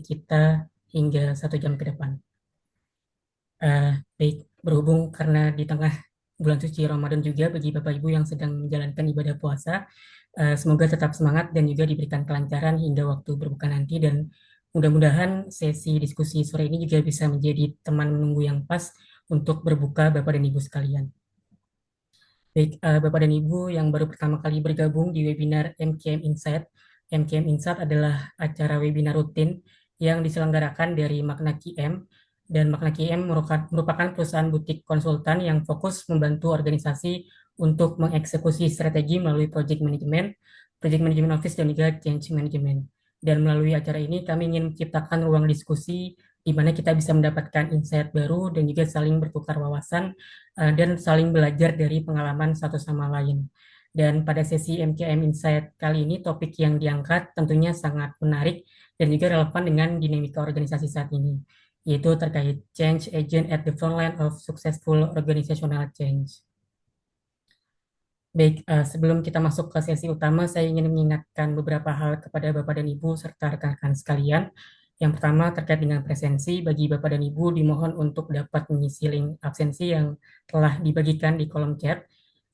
kita hingga 1 jam ke depan. Baik, berhubung karena di tengah bulan suci Ramadan juga bagi Bapak Ibu yang sedang menjalankan ibadah puasa, semoga tetap semangat dan juga diberikan kelancaran hingga waktu berbuka nanti, dan mudah-mudahan sesi diskusi sore ini juga bisa menjadi teman menunggu yang pas untuk berbuka Bapak dan Ibu sekalian. Baik, Bapak dan Ibu yang baru pertama kali bergabung di webinar MKM Insight. MKM Insight adalah acara webinar rutin yang diselenggarakan dari Magna QM, dan Magna QM merupakan perusahaan butik konsultan yang fokus membantu organisasi untuk mengeksekusi strategi melalui project management office, dan juga change management. Dan melalui acara ini kami ingin menciptakan ruang diskusi di mana kita bisa mendapatkan insight baru dan juga saling bertukar wawasan, dan saling belajar dari pengalaman satu sama lain. Dan pada sesi MKM Insight kali ini, topik yang diangkat tentunya sangat menarik dan juga relevan dengan dinamika organisasi saat ini, yaitu terkait change agent at the front line of successful organizational change. Baik, sebelum kita masuk ke sesi utama, saya ingin mengingatkan beberapa hal kepada Bapak dan Ibu serta rekan-rekan sekalian. Yang pertama, terkait dengan presensi, bagi Bapak dan Ibu dimohon untuk dapat mengisi link absensi yang telah dibagikan di kolom chat.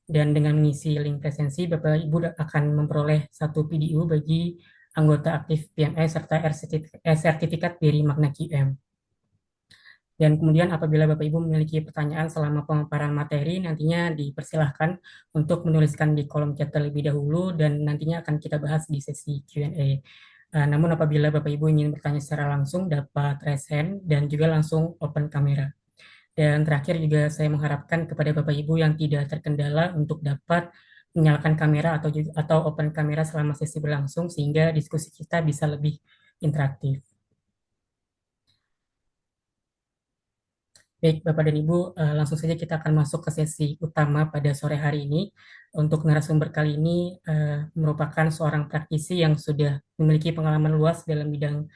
Dan dengan mengisi link presensi, Bapak Ibu akan memperoleh satu PDU bagi anggota aktif PMI serta sertifikat dari Magna QM. Dan kemudian apabila Bapak Ibu memiliki pertanyaan selama pemaparan materi, nantinya dipersilahkan untuk menuliskan di kolom chat terlebih dahulu, dan nantinya akan kita bahas di sesi Q&A. Namun apabila Bapak Ibu ingin bertanya secara langsung, dapat raise hand dan juga langsung open kamera. Dan terakhir juga saya mengharapkan kepada Bapak Ibu yang tidak terkendala untuk dapat menyalakan kamera atau open kamera selama sesi berlangsung, sehingga diskusi kita bisa lebih interaktif. Baik, Bapak dan Ibu, langsung saja kita akan masuk ke sesi utama pada sore hari ini. Untuk narasumber kali ini merupakan seorang praktisi yang sudah memiliki pengalaman luas dalam bidang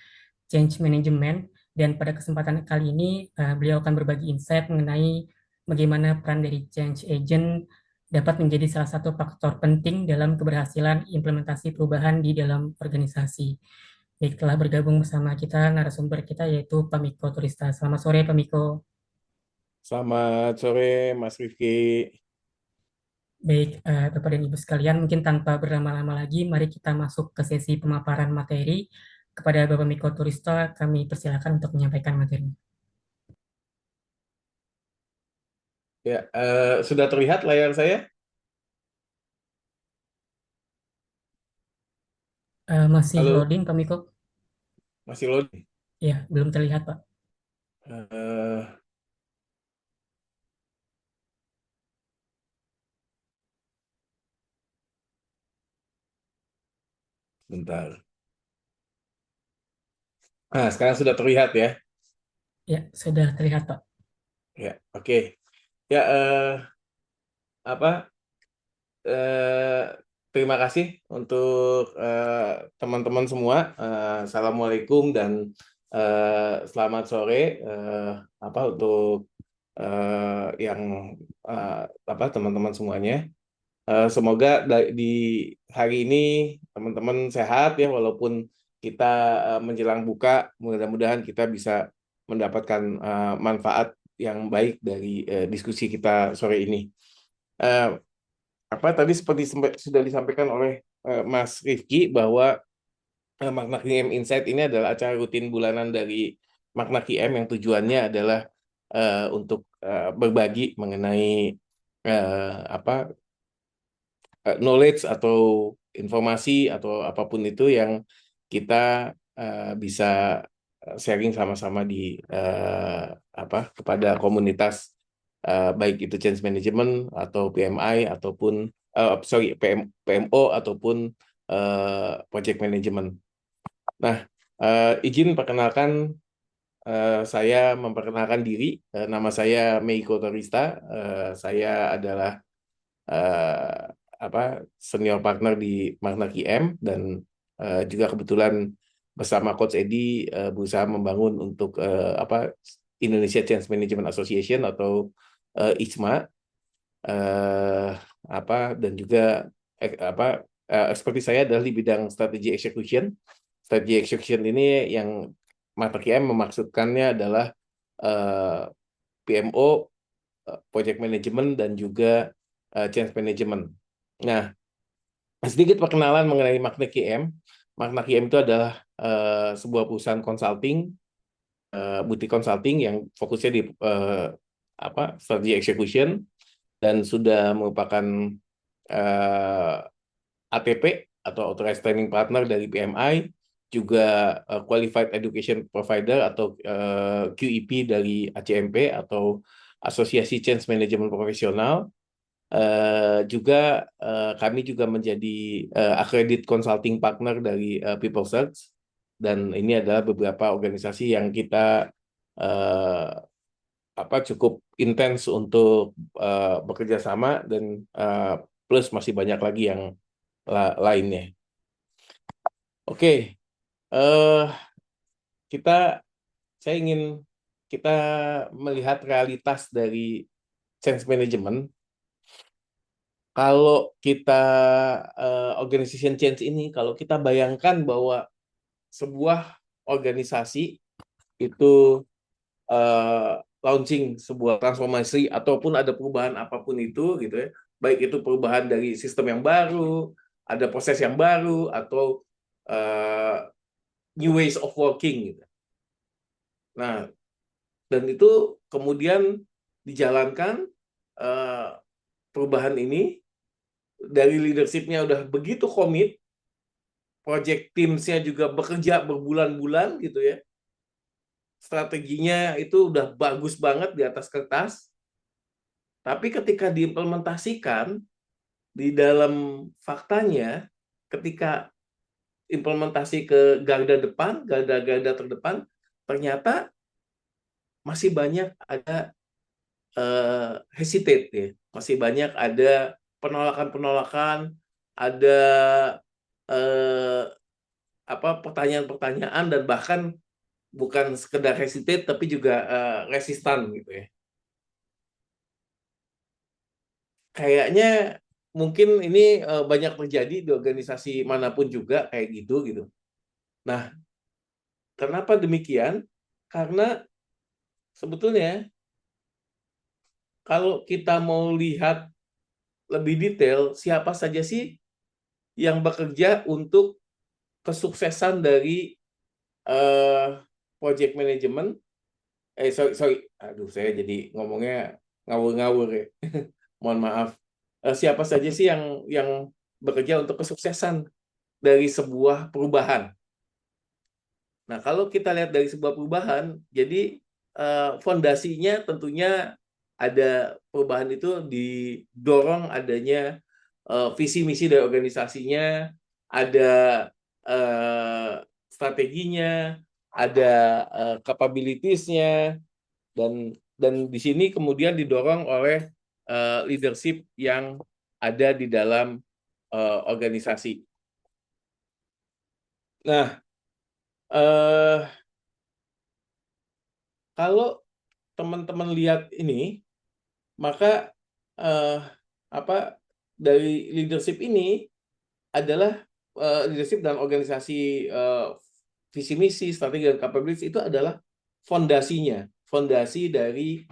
change management, dan pada kesempatan kali ini beliau akan berbagi insight mengenai bagaimana peran dari change agent dapat menjadi salah satu faktor penting dalam keberhasilan implementasi perubahan di dalam organisasi. Baik, telah bergabung bersama kita narasumber kita yaitu Pak Miko Turista. Selamat sore Pak Miko. Selamat sore, Mas Rifki. Baik, Bapak dan Ibu sekalian, mungkin tanpa berlama-lama lagi, mari kita masuk ke sesi pemaparan materi. Kepada Bapak Miko Turista, kami persilakan untuk menyampaikan materi. Ya, sudah terlihat layar saya? Masih Halo, loading, Pak Miko? masih loading. Ya, belum terlihat, Pak. Eh, Bentar. Nah, sekarang sudah terlihat ya. Ya, sudah terlihat, Pak. Ya, oke. Ya, apa? eh, Terima kasih untuk teman-teman semua. Assalamualaikum dan selamat sore. Untuk yang teman-teman semuanya. Semoga di hari ini teman-teman sehat ya, walaupun kita menjelang buka, mudah-mudahan kita bisa mendapatkan manfaat yang baik dari diskusi kita sore ini. Eh, Tadi seperti sudah disampaikan oleh Mas Rifki bahwa Magna QM Insight ini adalah acara rutin bulanan dari Magna QM yang tujuannya adalah untuk berbagi mengenai apa knowledge atau informasi atau apapun itu yang kita bisa sharing sama-sama di kepada komunitas, baik itu change management atau PMI ataupun PMO ataupun project management. Nah, izin perkenalkan, saya memperkenalkan diri. Nama saya Meiko Torista. Saya adalah eh, senior partner di Magna QM, dan juga kebetulan bersama Coach Edi berusaha membangun untuk Indonesia Change Management Association atau ICMA, eh, dan juga ekspertis saya adalah di bidang strategi execution. Strategi execution ini yang Mata QM memaksudkannya adalah PMO, Project Management, dan juga Change Management. Nah, sedikit perkenalan mengenai Magna QM. Magna QM itu adalah sebuah perusahaan consulting, boutique consulting yang fokusnya di strategi execution, dan sudah merupakan eh, ATP atau Authorized Training Partner dari PMI, juga Qualified Education Provider atau QEP dari ACMP atau Asosiasi Change Management Profesional. Juga kami juga menjadi accredited consulting partner dari PeopleSearch, dan ini adalah beberapa organisasi yang kita eh, cukup intens untuk bekerja sama, dan plus masih banyak lagi yang lainnya. Oke, eh kita saya ingin kita melihat realitas dari change management. Kalau kita organization change ini, kalau kita bayangkan bahwa sebuah organisasi itu eh, launching sebuah transformasi ataupun ada perubahan apapun itu gitu ya, baik itu perubahan dari sistem yang baru, ada proses yang baru, atau eh, new ways of working gitu. Nah, dan itu kemudian dijalankan, eh, perubahan ini dari leadershipnya udah begitu komit, project teams-nya juga bekerja berbulan-bulan gitu ya, strateginya itu udah bagus banget di atas kertas, tapi ketika diimplementasikan di dalam faktanya, ketika implementasi ke garda depan, garda-garda terdepan, ternyata masih banyak ada hesitate ya, masih banyak ada penolakan-penolakan, ada eh, pertanyaan-pertanyaan, dan bahkan bukan sekedar hesitate tapi juga resistan gitu ya. Kayaknya mungkin ini banyak terjadi di organisasi manapun juga kayak gitu gitu. Nah, kenapa demikian? Karena sebetulnya kalau kita mau lihat lebih detail, siapa saja sih yang bekerja untuk kesuksesan dari eh, project management? Sorry, sorry. Aduh, saya jadi ngomongnya ngawur-ngawur ya. Mohon maaf. Siapa saja sih yang bekerja untuk kesuksesan dari sebuah perubahan? Nah, kalau kita lihat dari sebuah perubahan, jadi fondasinya tentunya ada, perubahan itu didorong adanya visi misi dari organisasinya, ada eh, strateginya, ada capabilities-nya, dan di sini kemudian didorong oleh leadership yang ada di dalam organisasi. Nah, eh, kalau teman-teman lihat ini, maka eh, apa dari leadership ini adalah leadership dan organisasi, visi misi, strategi, dan capabilities itu adalah fondasinya, fondasi dari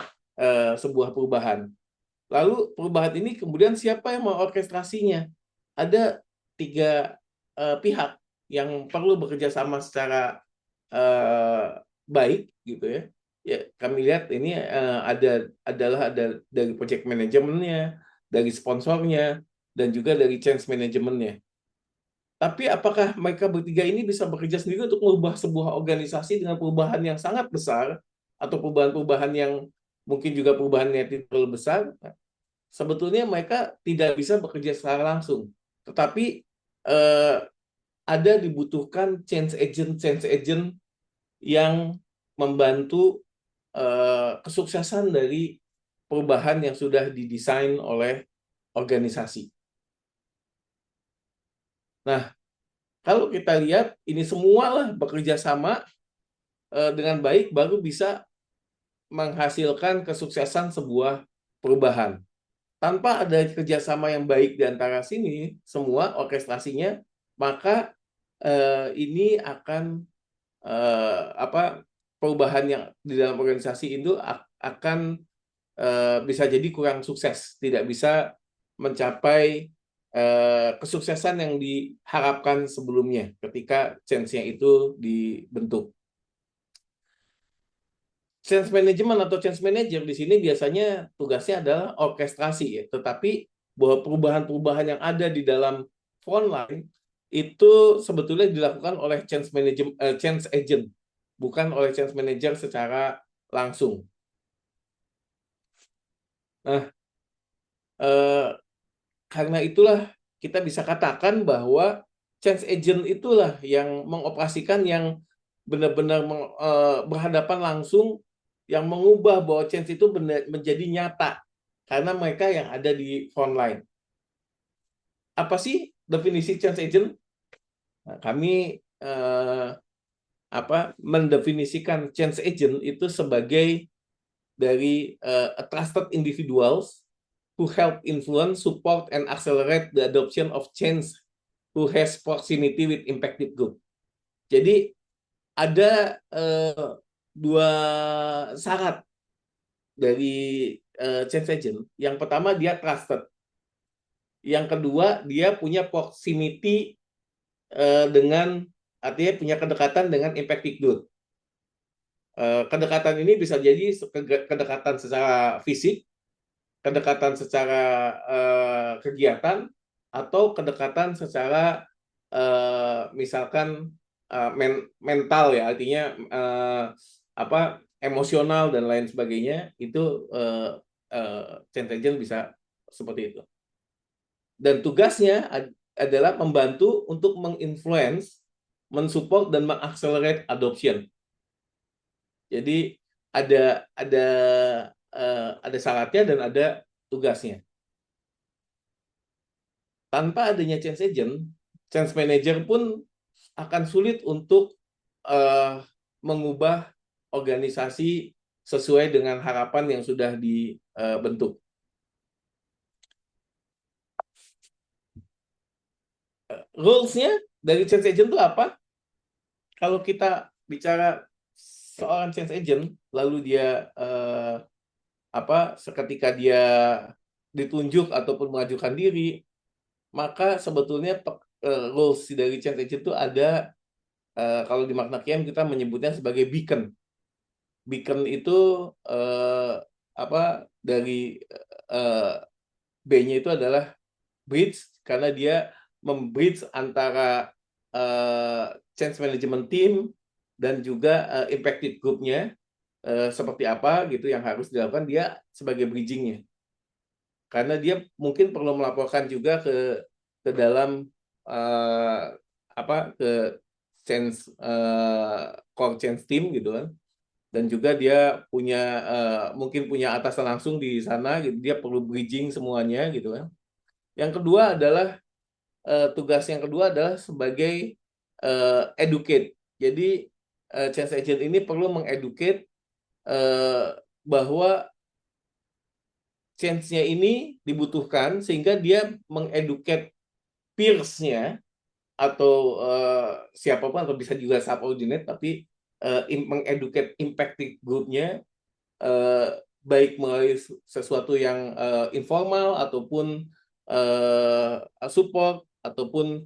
sebuah perubahan. Lalu perubahan ini kemudian siapa yang mengorkestrasinya? Ada tiga pihak yang perlu bekerja sama secara eh, baik gitu ya. Ya, kami lihat ini ada dari project manajemennya, dari sponsornya, dan juga dari change manajemennya. Tapi apakah mereka bertiga ini bisa bekerja sendiri untuk mengubah sebuah organisasi dengan perubahan yang sangat besar, atau perubahan-perubahan yang mungkin juga perubahannya tidak terlalu besar? Sebetulnya mereka tidak bisa bekerja secara langsung. Tetapi eh, ada dibutuhkan change agent yang membantu kesuksesan dari perubahan yang sudah didesain oleh organisasi. Nah, kalau kita lihat ini semualah bekerja sama dengan baik, baru bisa menghasilkan kesuksesan sebuah perubahan. Tanpa ada kerjasama yang baik di antara sini, semua orkestrasinya, maka ini akan apa perubahan yang di dalam organisasi itu akan bisa jadi kurang sukses, tidak bisa mencapai kesuksesan yang diharapkan sebelumnya ketika change-nya itu dibentuk. Change management atau change manager di sini biasanya tugasnya adalah orkestrasi ya, tetapi bahwa perubahan-perubahan yang ada di dalam frontline itu sebetulnya dilakukan oleh change agent, bukan oleh change manager secara langsung. Nah, eh, karena itulah kita bisa katakan bahwa change agent itulah yang mengoperasikan, yang benar-benar berhadapan langsung, yang mengubah bahwa change itu menjadi nyata karena mereka yang ada di frontline. Apa sih definisi change agent? Nah, kami eh, mendefinisikan change agent itu sebagai dari a trusted individuals who help influence, support, and accelerate the adoption of change who has proximity with impacted group. Jadi ada dua syarat dari change agent. Yang pertama dia trusted. Yang kedua dia punya proximity dengan, artinya punya kedekatan dengan impacted group. Kedekatan ini bisa jadi kedekatan secara fisik, kedekatan secara kegiatan, atau kedekatan secara misalkan mental ya, artinya emosional dan lain sebagainya. Itu change agent bisa seperti itu. Dan tugasnya adalah membantu untuk menginfluence, mensupport, dan mengaccelerate adoption. Jadi ada syaratnya dan ada tugasnya. Tanpa adanya change agent, change manager pun akan sulit untuk mengubah organisasi sesuai dengan harapan yang sudah dibentuk. Rules-nya dari change agent itu apa? Kalau kita bicara seorang change agent, lalu dia seketika dia ditunjuk ataupun mengajukan diri, maka sebetulnya rules dari change agent itu ada, kalau di makna QM kita menyebutnya sebagai beacon. Beacon itu dari B-nya itu adalah bridge, karena dia membridge antara change management team dan juga impacted group-nya, seperti apa gitu yang harus dilakukan, dia sebagai bridging-nya. Karena dia mungkin perlu melaporkan juga ke dalam ke change core change team gitu kan. Dan juga dia mungkin punya atasan langsung di sana gitu, dia perlu bridging semuanya gitu kan. Yang kedua adalah tugas yang kedua adalah sebagai educate. Jadi change agent ini perlu mengeducate bahwa change-nya ini dibutuhkan, sehingga dia mengeducate peers-nya atau siapapun, atau bisa juga subordinate, tapi mengeducate impacted group-nya, baik melalui sesuatu yang informal ataupun support, ataupun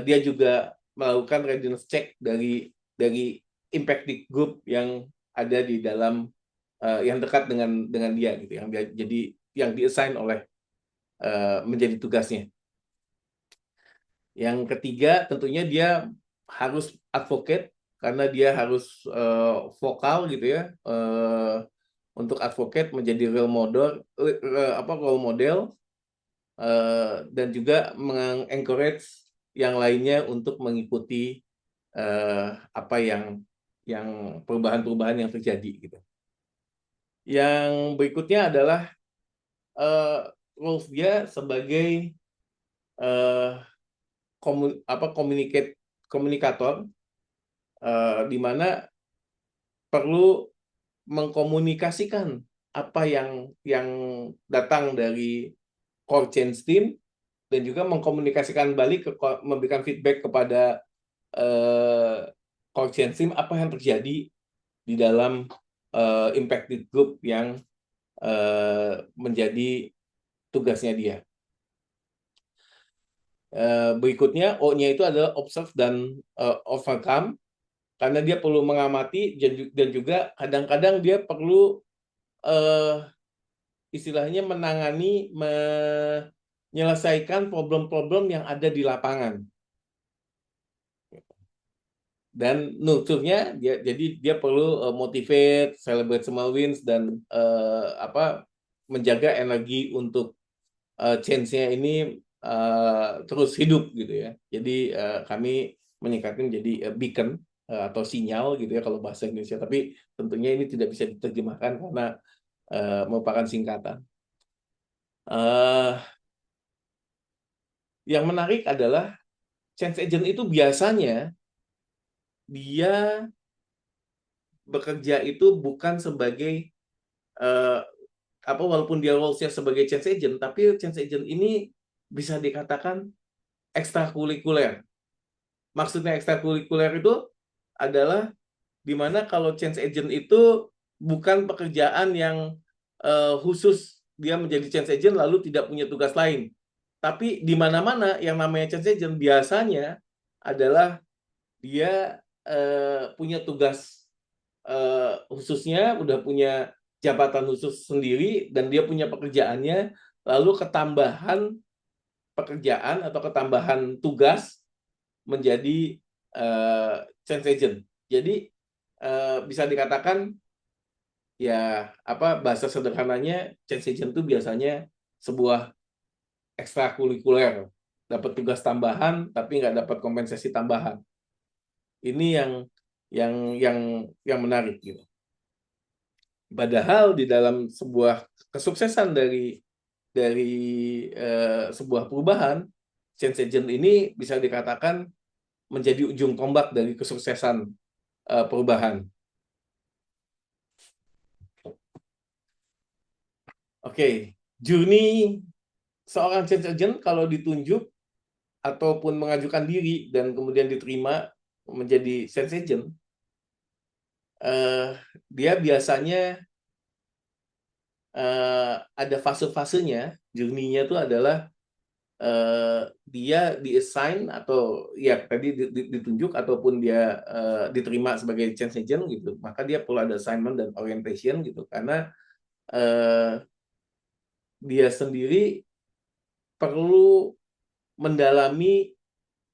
dia juga melakukan readiness check dari impacted group yang ada di dalam yang dekat dengan dia gitu, yang jadi yang diassign oleh menjadi tugasnya. Yang ketiga tentunya dia harus advocate, karena dia harus vokal gitu ya, untuk advocate, menjadi role model, dan juga mengencourage yang lainnya untuk mengikuti perubahan-perubahan yang terjadi gitu. Yang berikutnya adalah roles dia sebagai komunikator, di mana perlu mengkomunikasikan apa yang datang dari core change team, dan juga mengkomunikasikan balik, memberikan feedback kepada core change team apa yang terjadi di dalam impacted group yang menjadi tugasnya dia. Berikutnya O-nya itu adalah observe dan overcome, karena dia perlu mengamati dan juga kadang-kadang dia perlu istilahnya menangani, menyelesaikan problem-problem yang ada di lapangan. Dan nurture-nya jadi dia perlu motivate, celebrate small wins, dan menjaga energi untuk change-nya ini terus hidup gitu ya. Jadi kami menyingkatnya menjadi beacon atau sinyal gitu ya kalau bahasa Indonesia. Tapi tentunya ini tidak bisa diterjemahkan karena merupakan singkatan. Yang menarik adalah change agent itu biasanya dia bekerja itu bukan sebagai walaupun dia role-nya sebagai change agent, tapi change agent ini bisa dikatakan ekstrakurikuler. Maksudnya ekstrakurikuler itu adalah dimana kalau change agent itu bukan pekerjaan yang khusus dia menjadi change agent lalu tidak punya tugas lain. Tapi di mana-mana yang namanya change agent biasanya adalah dia punya tugas khususnya, udah punya jabatan khusus sendiri, dan dia punya pekerjaannya, lalu ketambahan pekerjaan atau ketambahan tugas menjadi change agent. Jadi bisa dikatakan ya bahasa sederhananya change agent itu biasanya sebuah ekstrakurikuler, dapat tugas tambahan tapi nggak dapat kompensasi tambahan. Ini yang menarik gitu. Padahal di dalam sebuah kesuksesan dari sebuah perubahan, change agent ini bisa dikatakan menjadi ujung tombak dari kesuksesan perubahan. Oke, journey seorang change agent kalau ditunjuk ataupun mengajukan diri dan kemudian diterima menjadi change agent, dia biasanya ada fase-fasenya. Journey-nya itu adalah dia di-assign atau ya tadi ditunjuk ataupun dia diterima sebagai change agent gitu, maka dia perlu ada assignment dan orientation gitu, karena dia sendiri perlu mendalami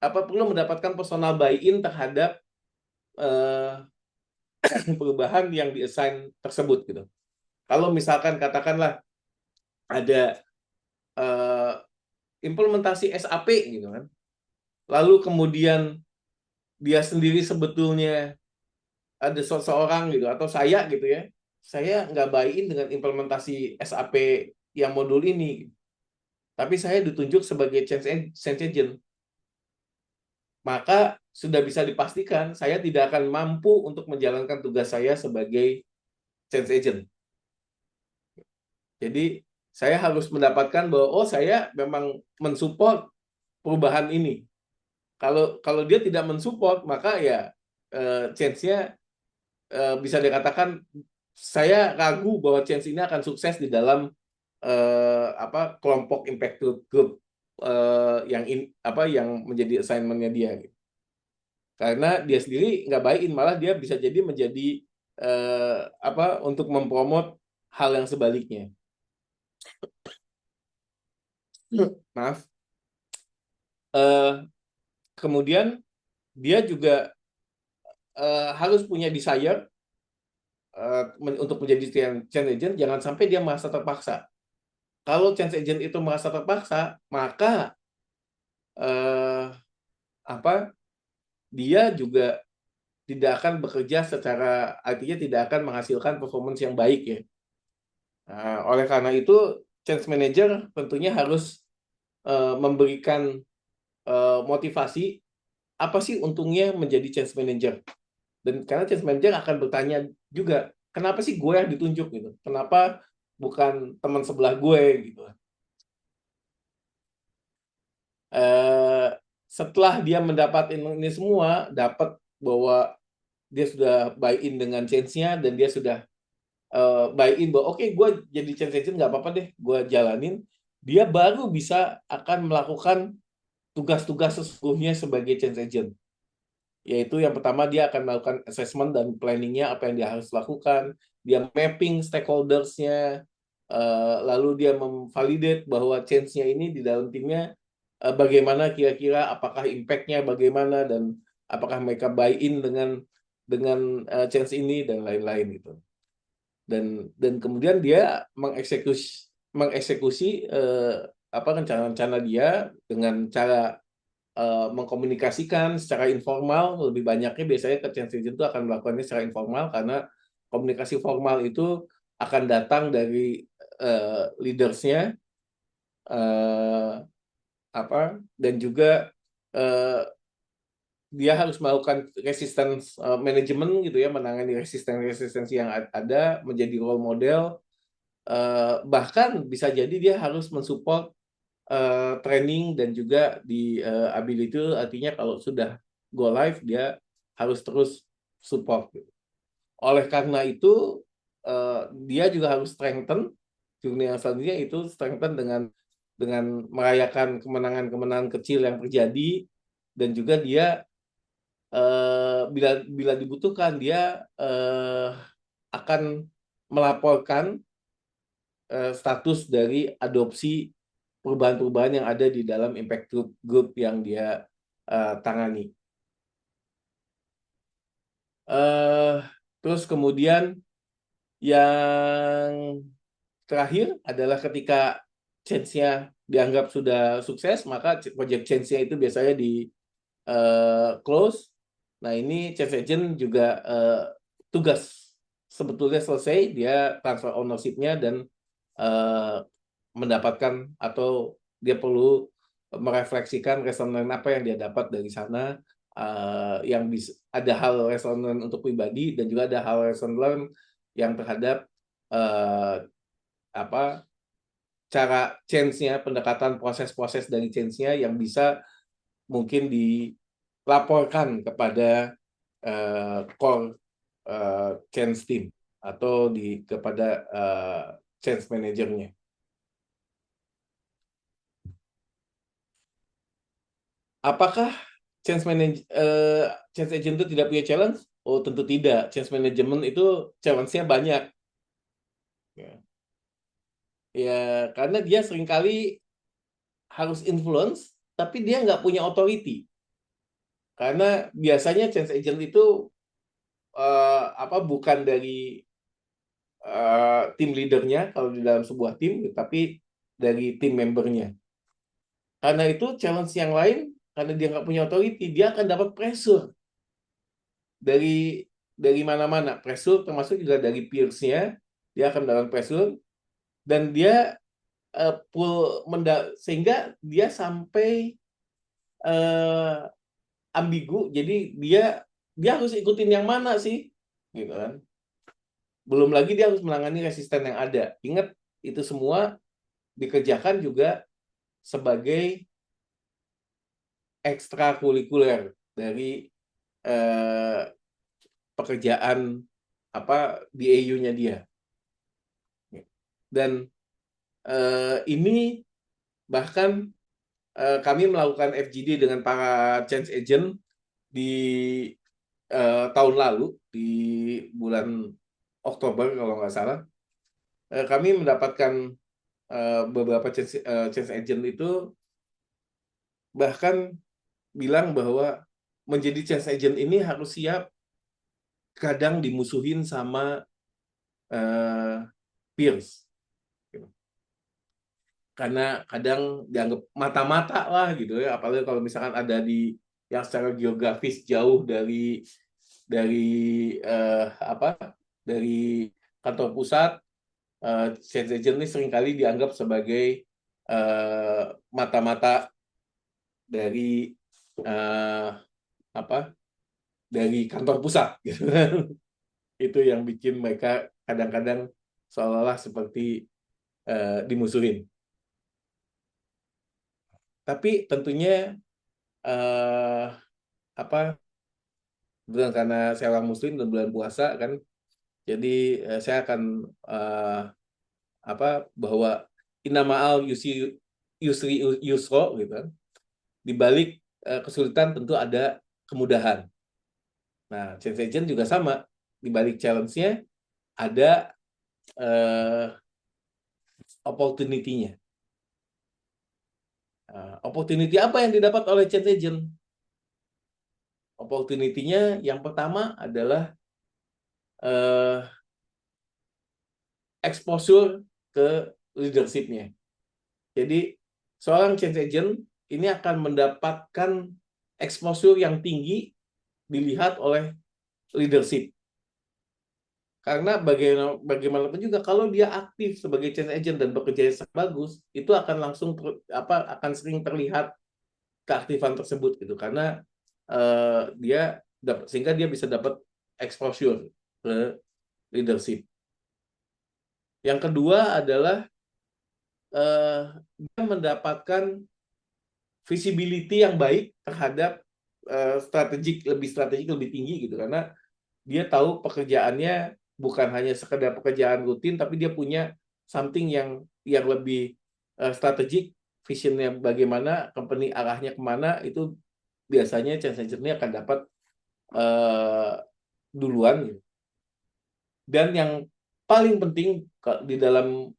perlu mendapatkan personal buy-in terhadap perubahan yang di-assign tersebut gitu. Kalau misalkan katakanlah ada implementasi SAP gitu kan, lalu kemudian dia sendiri sebetulnya ada seseorang gitu atau saya gitu ya, saya nggak buy-in dengan implementasi SAP yang modul ini, tapi saya ditunjuk sebagai change agent, maka sudah bisa dipastikan saya tidak akan mampu untuk menjalankan tugas saya sebagai change agent. Jadi saya harus mendapatkan bahwa saya memang mensupport perubahan ini. Kalau dia tidak mensupport, maka ya chance-nya bisa dikatakan saya ragu bahwa chance ini akan sukses di dalam kelompok impact group yang menjadi assignment-nya dia gitu. Karena dia sendiri nggak buy-in, malah dia bisa jadi menjadi untuk mempromot hal yang sebaliknya. Maaf. Kemudian dia juga harus punya desire untuk menjadi change agent. Jangan sampai dia merasa terpaksa. Kalau change agent itu merasa terpaksa, maka dia juga tidak akan bekerja secara, artinya tidak akan menghasilkan performance yang baik ya. Oleh karena itu, change manager tentunya harus memberikan motivasi apa sih untungnya menjadi change manager. Dan karena change manager akan bertanya juga, kenapa sih gue yang ditunjuk gitu? Kenapa bukan teman sebelah gue gitu? Setelah dia mendapat ini semua, dapat bahwa dia sudah buy in dengan change-nya dan dia sudah buy in bahwa oke, gue jadi change agent nggak apa-apa deh, gue jalanin. Dia baru bisa akan melakukan tugas-tugas sesungguhnya sebagai change agent. Yaitu yang pertama dia akan melakukan assessment dan planningnya apa yang dia harus lakukan. Dia mapping stakeholders-nya, lalu dia memvalidate bahwa change-nya ini di dalam timnya bagaimana kira-kira, apakah impact-nya bagaimana dan apakah mereka buy in dengan change ini dan lain-lain gitu. Dan kemudian dia mengeksekusi apa rencana-rencana dia dengan cara mengkomunikasikan secara informal. Lebih banyaknya biasanya ke change agent itu akan melakukannya secara informal karena komunikasi formal itu akan datang dari leadersnya, uh, apa dan juga uh, dia harus melakukan resistance management gitu ya, menangani resistensi yang ada, menjadi role model. Bahkan bisa jadi dia harus mensupport training dan juga di ability, artinya kalau sudah go live dia harus terus support gitu. Oleh karena itu dia juga harus strengthen dunia selanjutnya, itu strengthen dengan merayakan kemenangan-kemenangan kecil yang terjadi, dan juga dia bila bila dibutuhkan dia akan melaporkan status dari adopsi perubahan-perubahan yang ada di dalam impact group yang dia tangani. Terus kemudian yang terakhir adalah ketika change-nya dianggap sudah sukses, maka project change-nya itu biasanya di close. Nah, ini change agent juga tugas sebetulnya selesai, dia transfer ownership-nya dan mendapatkan, atau dia perlu merefleksikan resonan apa yang dia dapat dari sana, yang ada hal resonan untuk pribadi dan juga ada hal resonan yang terhadap apa cara change-nya, pendekatan proses-proses dari change-nya yang bisa mungkin dilaporkan kepada core change team atau kepada change manajernya. Apakah change agent itu tidak punya challenge? Oh, tentu tidak. Change management itu challenge-nya banyak. Ya, ya karena dia seringkali harus influence, tapi dia nggak punya authority. Karena biasanya change agent itu bukan dari tim leadernya kalau di dalam sebuah tim, tapi dari tim membernya. Karena itu challenge yang lain, karena dia nggak punya authority, dia akan dapat pressure dari mana-mana. Pressure termasuk juga dari peers-nya, dia akan dapat pressure dan dia sehingga dia sampai ambigu. Jadi dia harus ikutin yang mana sih, gitu kan? Belum lagi dia harus menangani resisten yang ada. Ingat, itu semua dikerjakan juga sebagai ekstrakurikuler dari pekerjaan di AU-nya dia. Dan ini bahkan kami melakukan FGD dengan para change agent di tahun lalu di bulan Oktober kalau nggak salah. Kami mendapatkan beberapa change agent itu bahkan bilang bahwa menjadi change agent ini harus siap kadang dimusuhin sama peers, karena kadang dianggap mata-mata lah gitu ya, apalagi kalau misalkan ada di yang secara geografis jauh dari dari kantor pusat. Change agent ini seringkali dianggap sebagai mata-mata dari uh, dari kantor pusat gitu. Itu yang bikin mereka kadang-kadang seolah-olah seperti dimusuhin. Tapi tentunya uh, apa kebetulan karena saya orang Muslim dan bulan puasa kan, jadi saya akan apa bahwa inamaal yusri yusro gitu kan. Di balik kesulitan tentu ada kemudahan. Nah, change agent juga sama. Di balik challenge-nya ada uh, opportunity-nya. Opportunity apa yang didapat oleh change agent? Opportunity-nya yang pertama adalah uh, exposure ke leadership-nya. Jadi seorang change agent ini akan mendapatkan exposure yang tinggi dilihat oleh leadership. Karena bagaimanapun juga kalau dia aktif sebagai change agent dan bekerja sangat bagus, itu akan langsung akan sering terlihat keaktifan tersebut gitu. Karena dia sehingga dia bisa dapat exposure ke leadership. Yang kedua adalah dia mendapatkan visibility yang baik terhadap strategik lebih tinggi gitu, karena dia tahu pekerjaannya bukan hanya sekedar pekerjaan rutin, tapi dia punya something yang lebih strategik, visionnya bagaimana, company arahnya kemana, itu biasanya change agent-nya akan dapat duluan gitu. Dan yang paling penting di dalam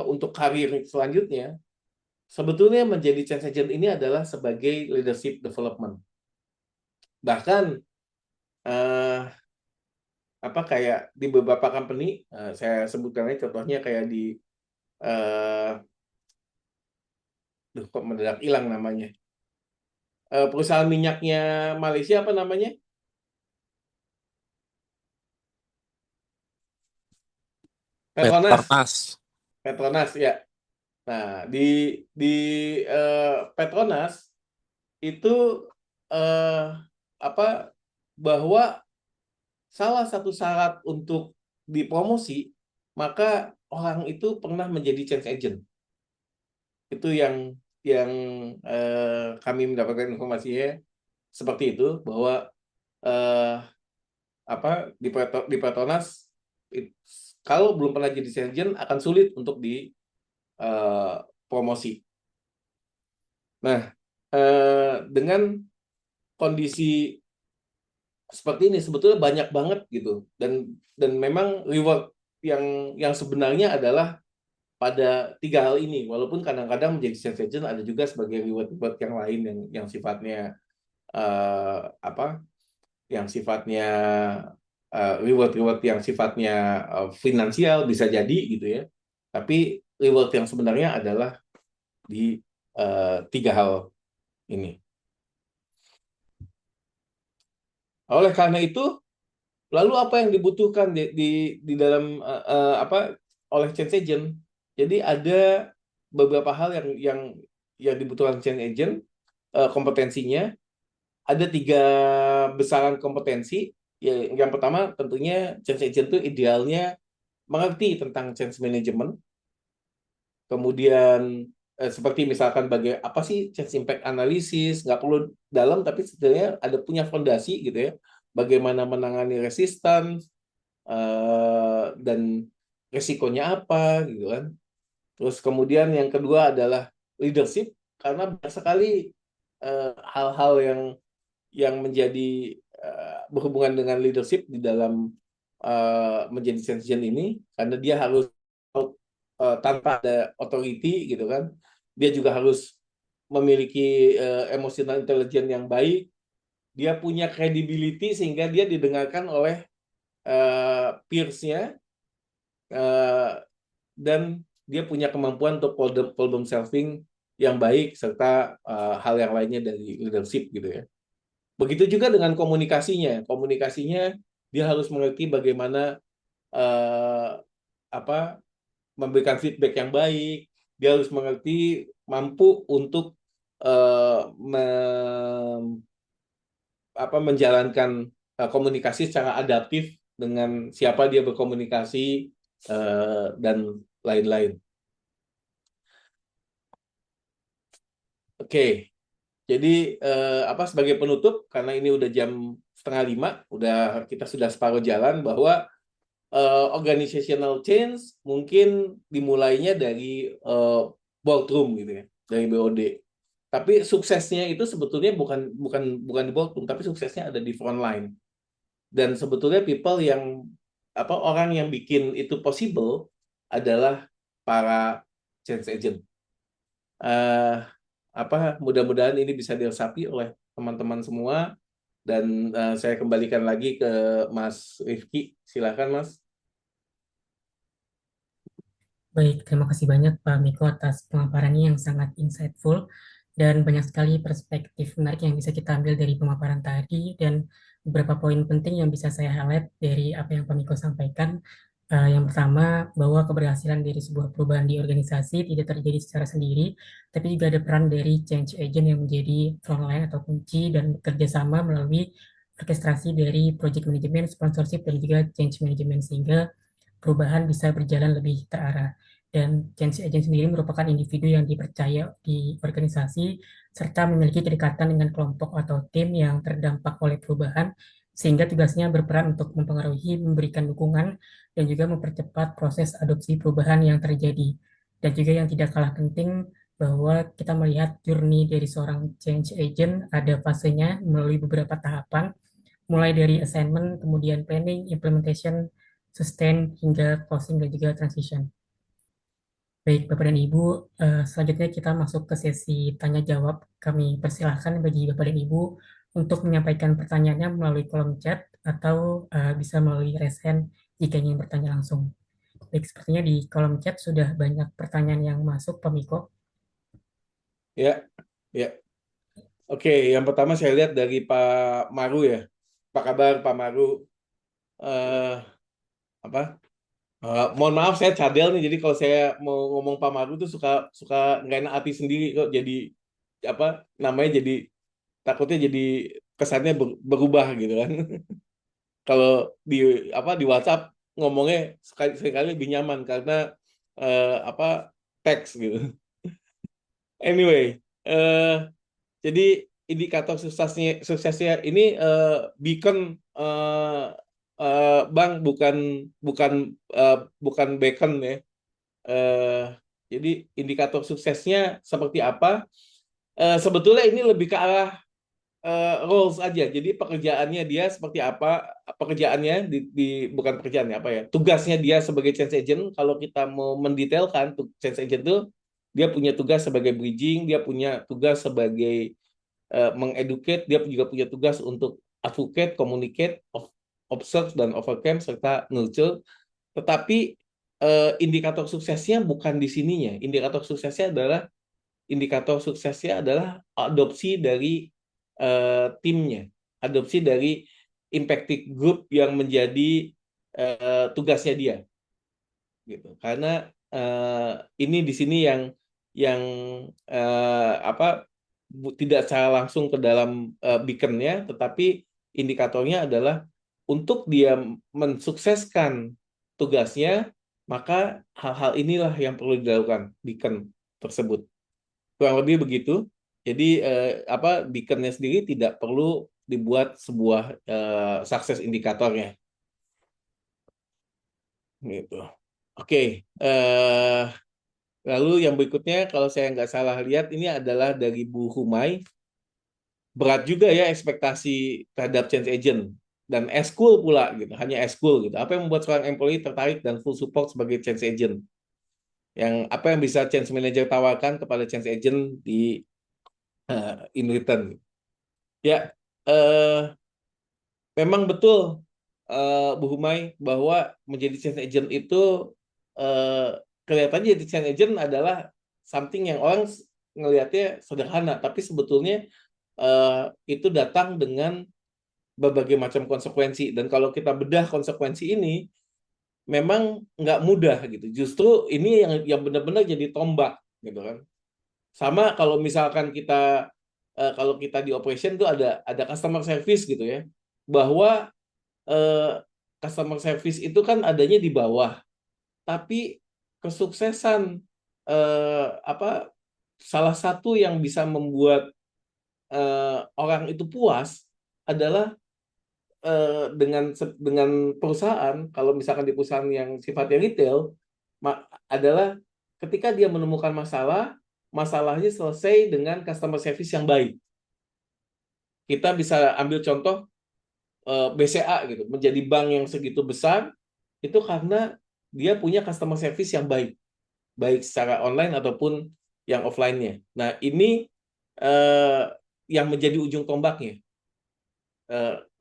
untuk karir selanjutnya, sebetulnya menjadi change agent ini adalah sebagai leadership development. Bahkan eh, kayak di beberapa company, saya sebutkan aja contohnya kayak di kok mendadak hilang namanya, perusahaan minyaknya Malaysia apa namanya, Petronas. Petronas. Petronas ya. Nah, di Petronas itu eh, apa bahwa salah satu syarat untuk dipromosi, maka orang itu pernah menjadi change agent. Itu yang kami mendapatkan informasinya seperti itu, bahwa eh, di Petronas kalau belum pernah jadi change agent akan sulit untuk di promosi. Nah, dengan kondisi seperti ini sebetulnya banyak banget gitu, dan memang reward yang sebenarnya adalah pada tiga hal ini, walaupun kadang-kadang menjadi sales agent ada juga sebagai reward yang lain yang sifatnya yang sifatnya reward yang sifatnya finansial bisa jadi gitu ya, tapi reward yang sebenarnya adalah di tiga hal ini. Oleh karena itu, lalu apa yang dibutuhkan di dalam oleh change agent? Jadi ada beberapa hal yang dibutuhkan change agent, kompetensinya. Ada tiga besaran kompetensi. Yang pertama tentunya change agent itu idealnya mengerti tentang change management. Kemudian seperti misalkan apa sih change impact analysis, nggak perlu dalam tapi setidaknya ada punya fondasi gitu ya. Bagaimana menangani resistance, dan resikonya apa gitu kan. Terus kemudian yang kedua adalah leadership, karena banyak sekali hal-hal yang menjadi berhubungan dengan leadership di dalam menjadi sensation ini, karena dia harus tanpa ada authority gitu kan, dia juga harus memiliki emotional intelligence yang baik, dia punya credibility sehingga dia didengarkan oleh peers-nya, dan dia punya kemampuan untuk problem solving yang baik, serta hal yang lainnya dari leadership gitu ya. Begitu juga dengan komunikasinya. Komunikasinya dia harus mengerti bagaimana eh, memberikan feedback yang baik. Dia harus mengerti, mampu untuk eh, menjalankan komunikasi secara adaptif dengan siapa dia berkomunikasi, dan lain-lain. Oke, jadi sebagai penutup, karena ini udah jam 4:30 udah kita sudah separuh jalan bahwa organizational change mungkin dimulainya dari boardroom gitu ya, dari BOD. Tapi suksesnya itu sebetulnya bukan di boardroom, tapi suksesnya ada di front line. Dan sebetulnya people yang orang yang bikin itu possible adalah para change agent. Eh, Mudah-mudahan ini bisa diresapi oleh teman-teman semua dan saya kembalikan lagi ke Mas Rifki. Silakan Mas. Baik, terima kasih banyak Pak Miko atas pemaparannya yang sangat insightful dan banyak sekali perspektif menarik yang bisa kita ambil dari pemaparan tadi dan beberapa poin penting yang bisa saya highlight dari apa yang Pak Miko sampaikan. Yang pertama, bahwa keberhasilan dari sebuah perubahan di organisasi tidak terjadi secara sendiri, tapi juga ada peran dari change agent yang menjadi frontline atau kunci dan bekerja sama melalui orkestrasi dari project management, sponsorship, dan juga change management sehingga perubahan bisa berjalan lebih terarah. Dan change agent sendiri merupakan individu yang dipercaya di organisasi serta memiliki kedekatan dengan kelompok atau tim yang terdampak oleh perubahan, sehingga tugasnya berperan untuk mempengaruhi, memberikan dukungan, dan juga mempercepat proses adopsi perubahan yang terjadi. Dan juga yang tidak kalah penting, bahwa kita melihat journey dari seorang change agent ada fasenya melalui beberapa tahapan, mulai dari assignment, kemudian planning, implementation, sustain, hingga closing dan juga transition. Baik, Bapak dan Ibu, selanjutnya kita masuk ke sesi tanya jawab. Kami persilahkan bagi Bapak dan Ibu untuk menyampaikan pertanyaannya melalui kolom chat atau bisa melalui raise hand jika ingin bertanya langsung. Baik, sepertinya di kolom chat sudah banyak pertanyaan yang masuk, Pak Miko. Ya, ya. Oke, yang pertama saya lihat dari Pak Maru ya. Apa kabar Pak Maru? Eh, apa? Mohon maaf saya cadel nih, jadi kalau saya mau ngomong Pak Maru tuh suka suka nggak enak hati sendiri kok. Jadi apa namanya jadi takutnya jadi kesannya berubah gitu kan. Kalau di di WhatsApp ngomongnya sekali lebih nyaman karena apa teks gitu. Anyway, jadi indikator suksesnya ini beacon Bang, bukan bukan bukan beacon ya. Eh, jadi indikator suksesnya seperti apa? Sebetulnya ini lebih ke arah roles aja. Jadi pekerjaannya dia seperti apa? Pekerjaannya bukan pekerjaannya apa ya? Tugasnya dia sebagai change agent. Kalau kita mau mendetailkan, change agent itu dia punya tugas sebagai bridging, dia punya tugas sebagai mengeducate, dia juga punya tugas untuk advocate, communicate, observe dan overcome serta nurture. Tetapi indikator suksesnya bukan di sininya. Indikator suksesnya adalah adopsi dari timnya, adopsi dari impacted group yang menjadi tugasnya dia, gitu. Karena ini di sini yang tidak secara langsung ke dalam beaconnya, tetapi indikatornya adalah untuk dia mensukseskan tugasnya, maka hal-hal inilah yang perlu dilakukan beacon tersebut. Kurang lebih begitu. Jadi beaconnya sendiri tidak perlu dibuat sebuah sukses indikatornya, gitu. Oke, lalu yang berikutnya kalau saya nggak salah lihat ini adalah dari Bu Humai. Berat juga ya ekspektasi terhadap change agent dan eskul pula gitu, hanya eskul gitu. Apa yang membuat seorang employee tertarik dan full support sebagai change agent? Apa yang bisa change manager tawarkan kepada change agent di in return? Ya, eh, memang betul Bu Humai bahwa menjadi change agent itu kelihatannya jadi change agent adalah something yang orang ngelihatnya sederhana, tapi sebetulnya itu datang dengan berbagai macam konsekuensi. Dan kalau kita bedah konsekuensi ini, memang nggak mudah gitu. Justru ini yang benar-benar jadi tombak gitu kan. Sama kalau misalkan kalau kita di operation tuh ada customer service gitu ya, bahwa eh, customer service itu kan adanya di bawah, tapi kesuksesan apa salah satu yang bisa membuat orang itu puas adalah dengan perusahaan, kalau misalkan di perusahaan yang sifatnya retail, adalah ketika dia menemukan masalah, masalahnya selesai dengan customer service yang baik. Kita bisa ambil contoh BCA gitu, menjadi bank yang segitu besar itu karena dia punya customer service yang baik, baik secara online ataupun yang offline-nya. Nah, ini eh, yang menjadi ujung tombaknya.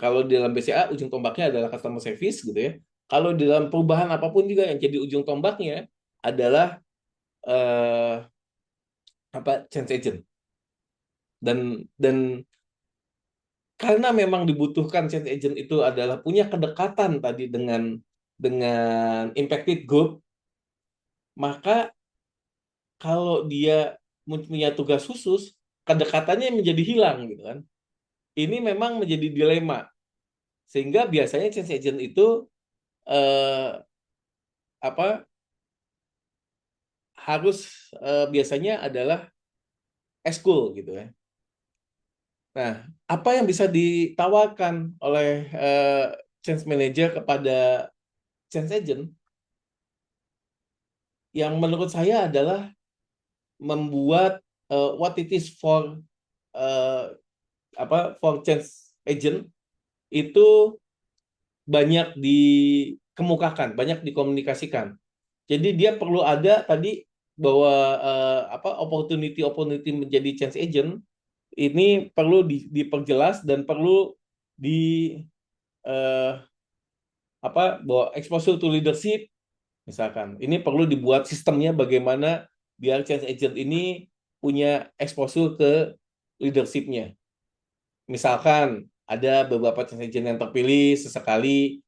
Kalau di dalam BCA ujung tombaknya adalah customer service gitu ya. Kalau di dalam perubahan apapun juga yang jadi ujung tombaknya adalah eh, change agent. Dan karena memang dibutuhkan change agent itu adalah punya kedekatan tadi dengan impacted group, maka kalau dia punya tugas khusus, kedekatannya menjadi hilang gitu kan. Ini memang menjadi dilema, sehingga biasanya change agent itu eh, apa harus biasanya adalah eskul gitu ya. Nah, apa yang bisa ditawarkan oleh change manager kepada change agent yang menurut saya adalah membuat what it is uh, for change agent itu banyak dikemukakan, banyak dikomunikasikan. Jadi dia perlu ada tadi bahwa opportunity menjadi change agent ini perlu diperjelas dan perlu di eh, bahwa exposure to leadership misalkan. Ini perlu dibuat sistemnya bagaimana biar change agent ini punya exposure ke leadershipnya. Misalkan ada beberapa change agent yang terpilih sesekali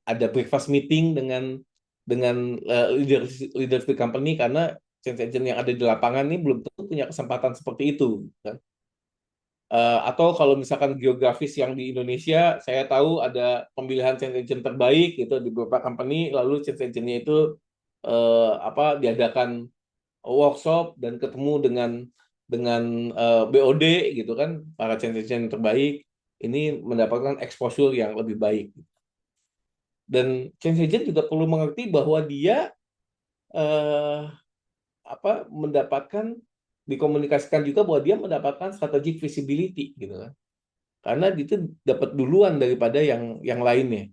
ada breakfast meeting dengan leaders di company karena change agent yang ada di lapangan ini belum tentu punya kesempatan seperti itu kan. Atau kalau misalkan geografis yang di Indonesia, saya tahu ada pemilihan change agent terbaik gitu di beberapa company, lalu change agentnya itu diadakan workshop dan ketemu dengan BOD gitu kan, para change agent yang terbaik ini mendapatkan exposure yang lebih baik. Dan change agent juga perlu mengerti bahwa dia eh, mendapatkan dikomunikasikan juga bahwa dia mendapatkan strategic visibility gitu kan. Karena itu dapat duluan daripada yang lainnya.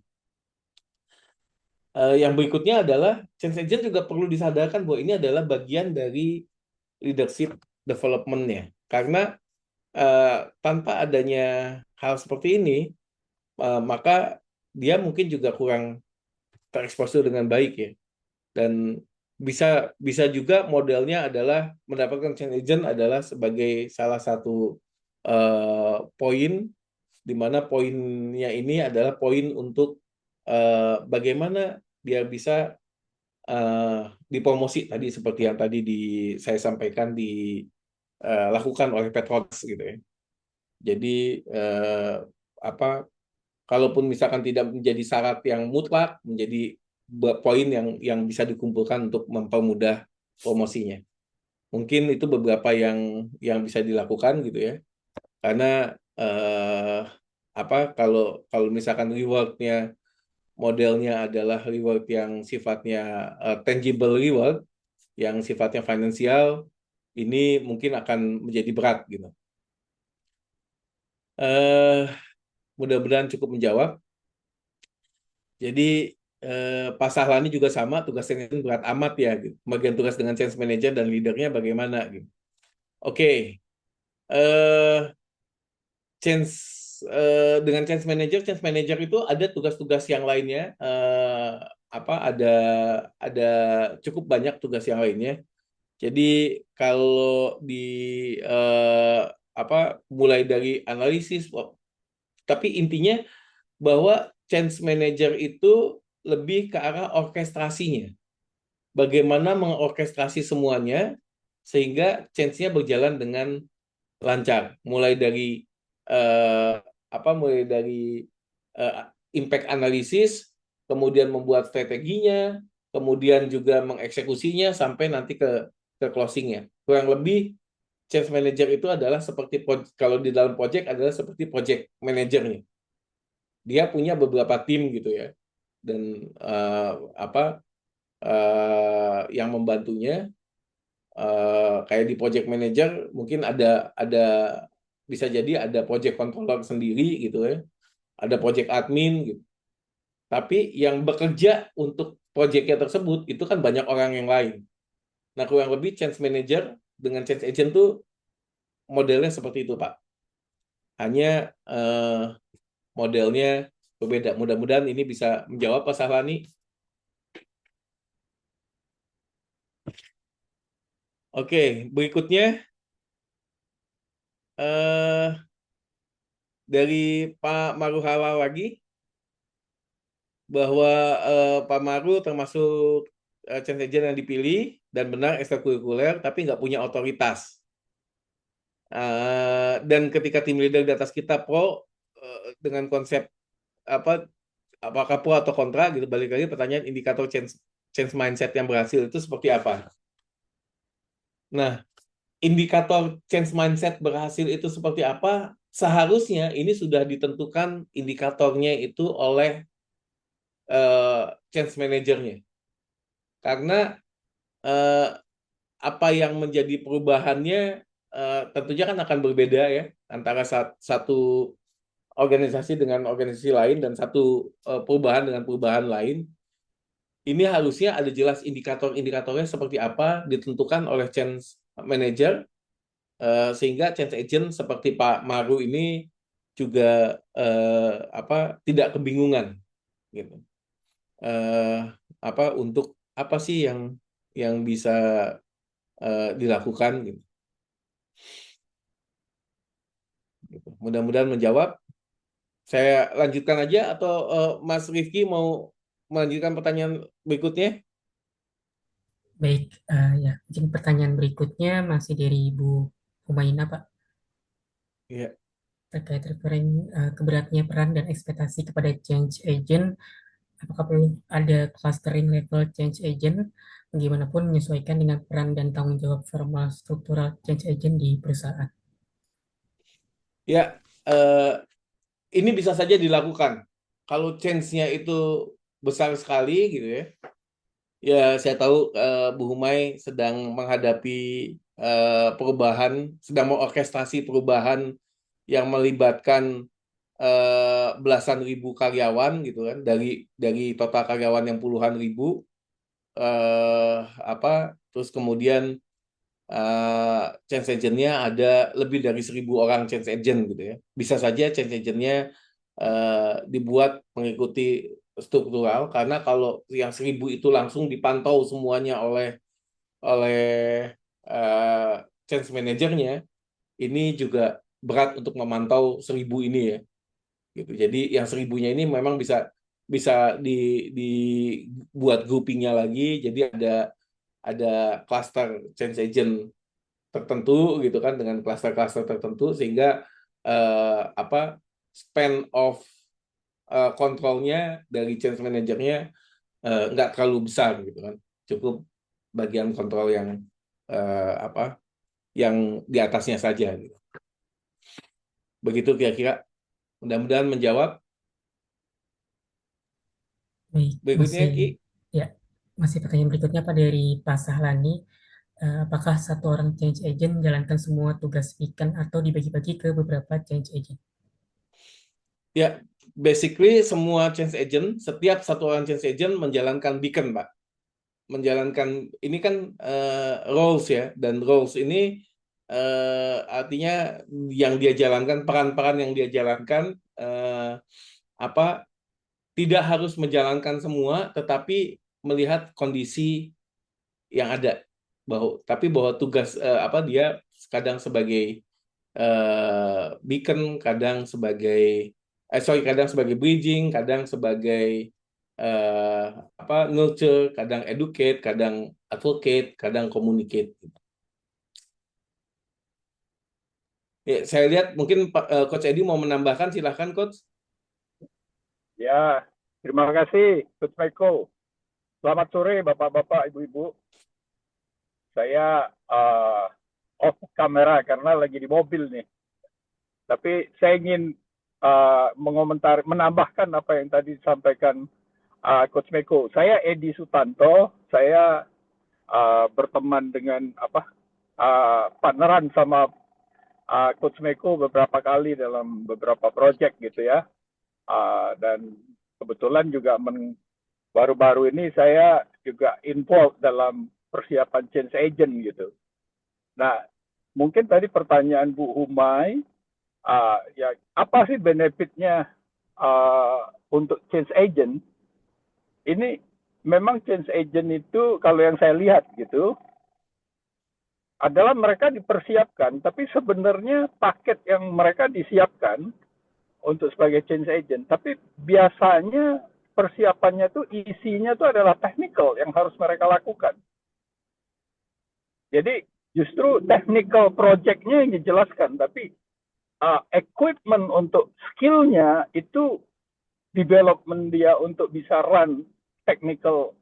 Yang berikutnya adalah change agent juga perlu disadarkan bahwa ini adalah bagian dari leadership development-nya. Karena tanpa adanya hal seperti ini, maka dia mungkin juga kurang tereksposur dengan baik ya. Dan bisa bisa juga modelnya adalah mendapatkan change agent adalah sebagai salah satu poin di mana poinnya ini adalah poin untuk bagaimana dia bisa dipromosi tadi seperti yang tadi saya sampaikan dilakukan oleh Petronas gitu ya. Jadi eh, apa kalaupun misalkan tidak menjadi syarat yang mutlak menjadi poin yang bisa dikumpulkan untuk mempermudah promosinya. Mungkin itu beberapa yang bisa dilakukan gitu ya. Karena eh, kalau kalau misalkan rewardnya modelnya adalah reward yang sifatnya tangible reward, yang sifatnya finansial, ini mungkin akan menjadi berat gitu. Eh, Mudah-mudahan cukup menjawab. Jadi Pak Sahlani juga sama, tugasnya itu berat amat ya. Gitu. Bagian tugas dengan change manager dan leadernya bagaimana gitu. Oke, eh, change dengan change manager itu ada tugas-tugas yang lainnya. Ada cukup banyak tugas yang lainnya. Jadi kalau eh, mulai dari analisis, tapi intinya bahwa change manager itu lebih ke arah orkestrasinya. Bagaimana mengorkestrasi semuanya sehingga change-nya berjalan dengan lancar. Eh, mulai dari eh, impact analysis, kemudian membuat strateginya, kemudian juga mengeksekusinya sampai nanti ke closing-nya. Kurang lebih change manager itu adalah seperti kalau di dalam project adalah seperti project manajernya. dia punya beberapa tim gitu ya, dan apa yang membantunya, kayak di project manager mungkin ada bisa jadi ada project controller sendiri gitu ya, ada project admin gitu. Tapi yang bekerja untuk projectnya tersebut itu kan banyak orang yang lain. Nah, kurang lebih change manager dengan change agent tuh modelnya seperti itu, Pak. Hanya modelnya berbeda. Mudah-mudahan ini bisa menjawab Pak Sahlani. Oke, berikutnya eh, dari Pak Maruhala lagi, bahwa Pak Maru termasuk change agent yang dipilih dan benar ekstrakurikuler, tapi nggak punya otoritas. Dan ketika tim leader di atas kita pro, dengan konsep apa, apakah pro atau kontra gitu, balik lagi pertanyaan indikator change change mindset yang berhasil itu seperti apa. Nah, indikator change mindset berhasil itu seperti apa, seharusnya ini sudah ditentukan indikatornya itu oleh change manajernya, karena eh, apa yang menjadi perubahannya tentunya kan akan berbeda ya, antara satu organisasi dengan organisasi lain dan satu perubahan dengan perubahan lain. Ini harusnya ada jelas indikator-indikatornya seperti apa ditentukan oleh change manager, sehingga change agent seperti Pak Maru ini juga apa, tidak kebingungan gitu. Eh, Apa, untuk apa sih yang bisa dilakukan gitu. Gitu. Mudah-mudahan menjawab. Saya lanjutkan aja atau Mas Rifki mau melanjutkan pertanyaan berikutnya? Baik, ya, mungkin pertanyaan berikutnya masih dari Ibu Humaina, Pak, Iya. terkait keberatnya peran dan ekspektasi kepada change agent. Apakah perlu ada clustering level change agent? Bagaimanapun menyesuaikan dengan peran dan tanggung jawab formal struktural change agent di perusahaan. Ya, eh, ini bisa saja dilakukan. Kalau change-nya itu besar sekali gitu ya. Ya, saya tahu Bu Humai sedang menghadapi perubahan, sedang mengorkestrasi perubahan yang melibatkan belasan ribu karyawan gitu kan, dari total karyawan yang puluhan ribu, eh apa terus kemudian change agent-nya ada lebih dari 1.000 orang change agent gitu ya. Bisa saja change agent-nya dibuat mengikuti struktural, karena kalau yang 1.000 itu langsung dipantau semuanya oleh eh, change manajernya, ini juga berat untuk memantau 1.000 ini ya. Gitu. Jadi yang 1.000-nya ini memang bisa bisa dibuat groupingnya lagi. Jadi ada cluster change agent tertentu gitu kan, dengan cluster-cluster tertentu, sehingga apa, span of kontrolnya dari change manajernya nggak terlalu besar gitu kan, cukup bagian kontrol yang apa, yang di atasnya saja gitu. Begitu kira-kira, mudah-mudahan menjawab. Baik, Berikutnya masih Ki. ya, masih pertanyaan berikutnya Pak dari Pak Sahlani. Apakah satu orang change agent menjalankan semua tugas weekend atau dibagi-bagi ke beberapa change agent? Ya, basically semua change agent, setiap satu orang change agent menjalankan beacon, Pak. Menjalankan ini kan roles ya, dan roles ini artinya yang dia jalankan, peran-peran yang dia jalankan, apa, tidak harus menjalankan semua, tetapi melihat kondisi yang ada, bahwa tugas apa, dia kadang sebagai beacon, kadang sebagai kadang sebagai bridging, kadang sebagai eh, apa, nurture, kadang educate, kadang advocate, kadang communicate. Ya, saya lihat mungkin Coach Edi mau menambahkan, silahkan Coach. Ya, terima kasih, Coach Michael. Selamat sore, Bapak-Bapak, Ibu-Ibu. Saya off kamera karena lagi di mobil nih. Tapi saya ingin menambahkan apa yang tadi disampaikan Coach Meko. Saya Edi Sutanto, saya berteman dengan partneran sama Coach Meko beberapa kali dalam beberapa project gitu ya. Dan kebetulan juga baru-baru ini saya juga involved dalam persiapan change agent gitu. Nah, mungkin tadi pertanyaan Bu Humai, ya apa sih benefitnya untuk change agent? Ini memang change agent itu kalau yang saya lihat gitu adalah mereka dipersiapkan, tapi sebenarnya paket yang mereka disiapkan untuk sebagai change agent, tapi biasanya persiapannya itu isinya itu adalah technical yang harus mereka lakukan. Jadi justru technical project-nya yang dijelaskan, tapi equipment untuk skill-nya itu development dia untuk bisa run technical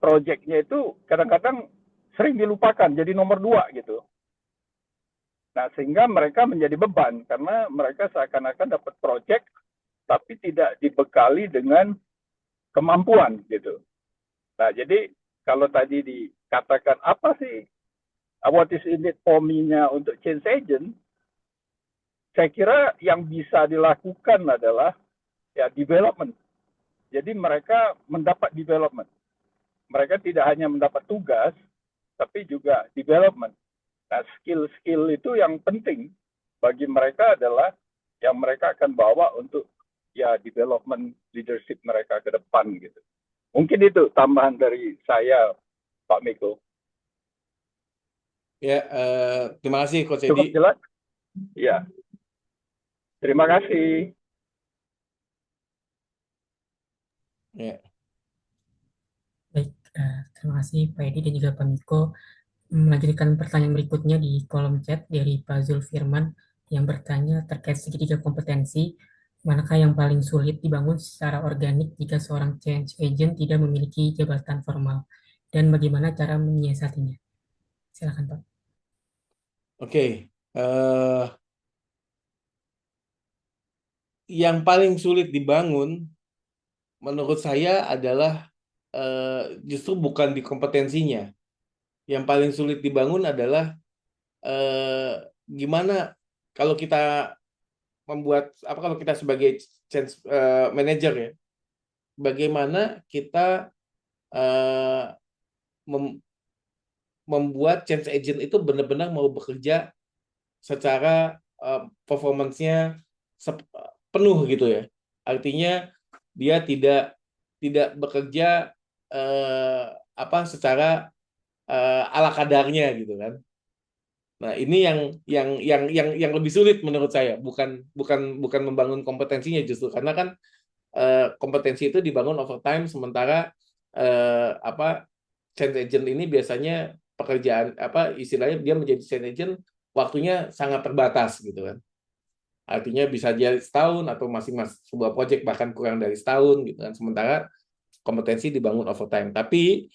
project-nya itu kadang-kadang sering dilupakan, jadi nomor 2 gitu. Nah, sehingga mereka menjadi beban karena mereka seakan-akan dapat project tapi tidak dibekali dengan kemampuan gitu. Nah, jadi kalau tadi dikatakan apa sih what is in it for me-nya untuk change agent, saya kira yang bisa dilakukan adalah ya development. Jadi mereka mendapat development. Mereka tidak hanya mendapat tugas, tapi juga development. Nah, skill-skill itu yang penting bagi mereka adalah yang mereka akan bawa untuk ya development leadership mereka ke depan gitu. Mungkin itu tambahan dari saya, Pak Miko. Ya, terima kasih Coach Cukup Edi. jelas? Ya. Terima kasih. Ya. Baik, terima kasih Pak Edi dan juga Pak Miko. Melanjutkan pertanyaan berikutnya di kolom chat dari Pak Zulfirman yang bertanya terkait segitiga kompetensi, manakah yang paling sulit dibangun secara organik jika seorang change agent tidak memiliki jabatan formal, dan bagaimana cara menyiasatinya? Silakan Pak. Oke. Yang paling sulit dibangun menurut saya adalah justru bukan di kompetensinya. Yang paling sulit dibangun adalah gimana kalau kita kalau kita sebagai change manager ya, bagaimana kita membuat change agent itu benar-benar mau bekerja secara performance-nya penuh gitu ya. Artinya dia tidak bekerja secara ala kadarnya gitu kan. Nah, ini yang lebih sulit menurut saya, bukan membangun kompetensinya justru karena kan kompetensi itu dibangun over time, sementara change agent ini biasanya pekerjaan istilahnya dia menjadi change agent waktunya sangat terbatas gitu kan. Artinya bisa jadi setahun atau masih sebuah project bahkan kurang dari setahun gitu kan. Sementara kompetensi dibangun overtime. Tapi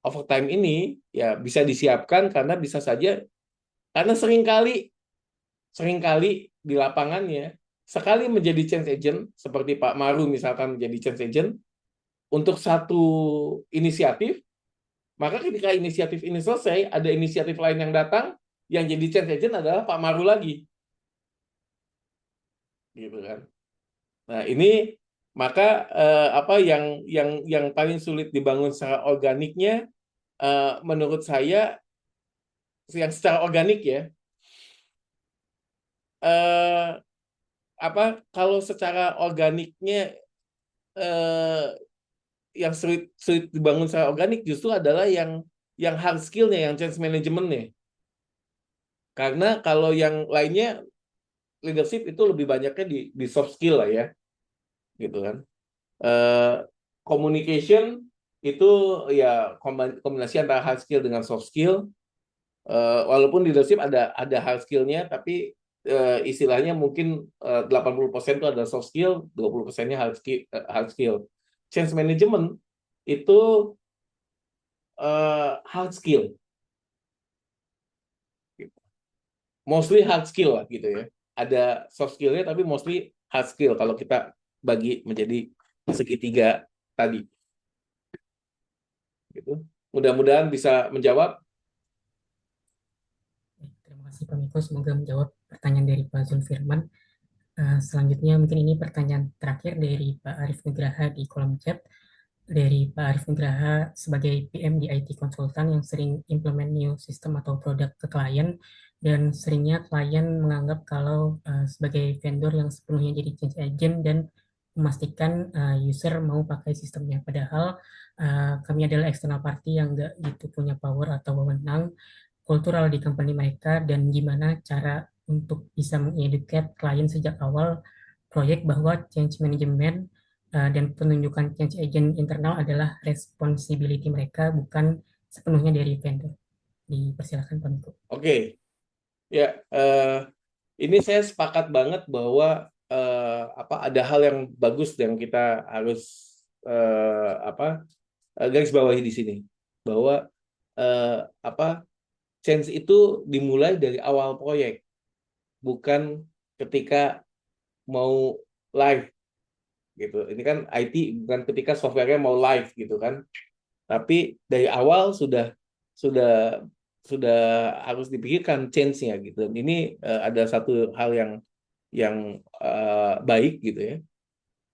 overtime ini ya bisa disiapkan karena bisa saja karena seringkali di lapangannya sekali menjadi change agent seperti Pak Maru misalkan menjadi change agent untuk satu inisiatif, maka ketika inisiatif ini selesai ada inisiatif lain yang datang yang jadi change agent adalah Pak Maru lagi. Gitu kan. Nah, ini maka yang paling sulit dibangun secara organiknya menurut saya yang secara organik ya kalau secara organiknya yang sulit dibangun secara organik justru adalah yang hard skill-nya, yang change management-nya. Karena kalau yang lainnya leadership itu lebih banyaknya di soft skill lah ya, gitu kan. Communication itu ya kombinasi antara hard skill dengan soft skill. Walaupun leadership ada hard skill-nya, tapi istilahnya mungkin 80% itu ada soft skill, 20%-nya hard skill. Change management itu hard skill. Mostly hard skill lah gitu ya. ada soft skill-nya, tapi mostly hard skill kalau kita bagi menjadi segitiga tadi. Gitu. Mudah-mudahan bisa menjawab. Terima kasih Pak Miko, semoga menjawab pertanyaan dari Pak Zulfirman. Selanjutnya mungkin ini pertanyaan terakhir dari Pak Arif Nugraha di kolom chat. Dari Pak Arif Nugraha sebagai PM di IT konsultan yang sering implement new system atau produk ke klien, dan seringnya klien menganggap kalau sebagai vendor yang sepenuhnya jadi change agent dan memastikan user mau pakai sistemnya. Padahal kami adalah external party yang nggak gitu punya power atau wewenang kultural di company mereka, dan gimana cara untuk bisa mengeduket klien sejak awal proyek bahwa change management dan penunjukan change agent internal adalah responsibility mereka, bukan sepenuhnya dari vendor. Dipersilakan Pak Miko. Oke, ya ini saya sepakat banget bahwa ada hal yang bagus yang kita harus garis bawahi di sini, bahwa change itu dimulai dari awal proyek, bukan ketika mau live gitu. Ini kan IT bukan ketika softwarenya mau live gitu kan. Tapi dari awal sudah harus dipikirkan change-nya gitu. Ini ada satu hal yang baik gitu ya.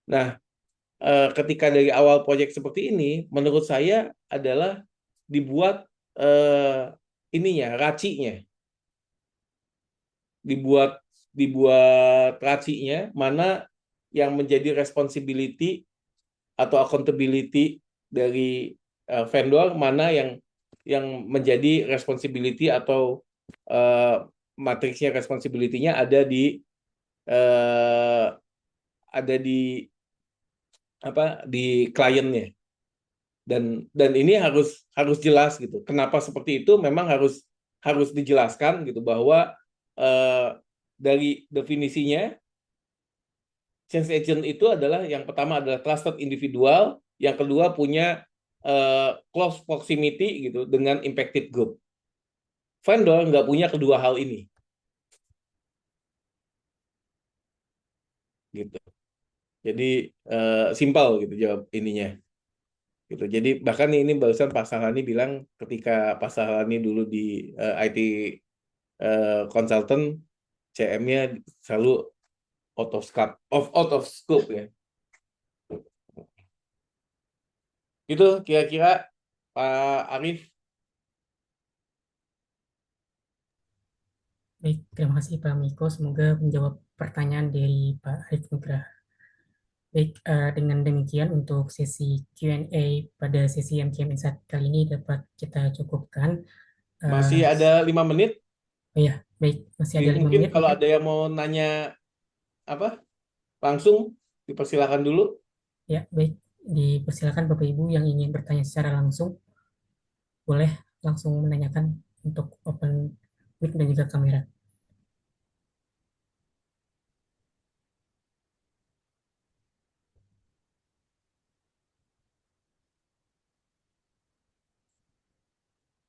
Nah, ketika dari awal proyek seperti ini, menurut saya adalah dibuat racinya, dibuat racinya, mana yang menjadi responsibility atau accountability dari vendor, mana yang menjadi responsibility atau matriksnya responsibility-nya ada di kliennya. Dan ini harus jelas gitu. Kenapa seperti itu? Memang harus dijelaskan gitu, bahwa dari definisinya change agent itu adalah, yang pertama adalah trusted individual, yang kedua punya close proximity gitu dengan impacted group. Vendor nggak punya kedua hal ini. Gitu. Jadi simpel gitu jawab ininya. Gitu. Jadi bahkan ini barusan Pak Sahlani bilang, ketika Pak Sahlani dulu di IT consultant, CM-nya selalu out of scope ya. Itu kira-kira Pak Arif. Baik, terima kasih Pak Miko. Semoga menjawab pertanyaan dari Pak Arif Nugraha. Baik, dengan demikian untuk sesi Q&A pada sesi MKM Insight kali ini dapat kita cukupkan. Masih ada 5 menit. Oh ya, baik, masih ada 5 Mungkin menit. kalau ada yang mau nanya langsung dipersilakan dulu. Ya, baik, dipersilakan Bapak Ibu yang ingin bertanya secara langsung, boleh langsung menanyakan untuk open mic dan juga kamera.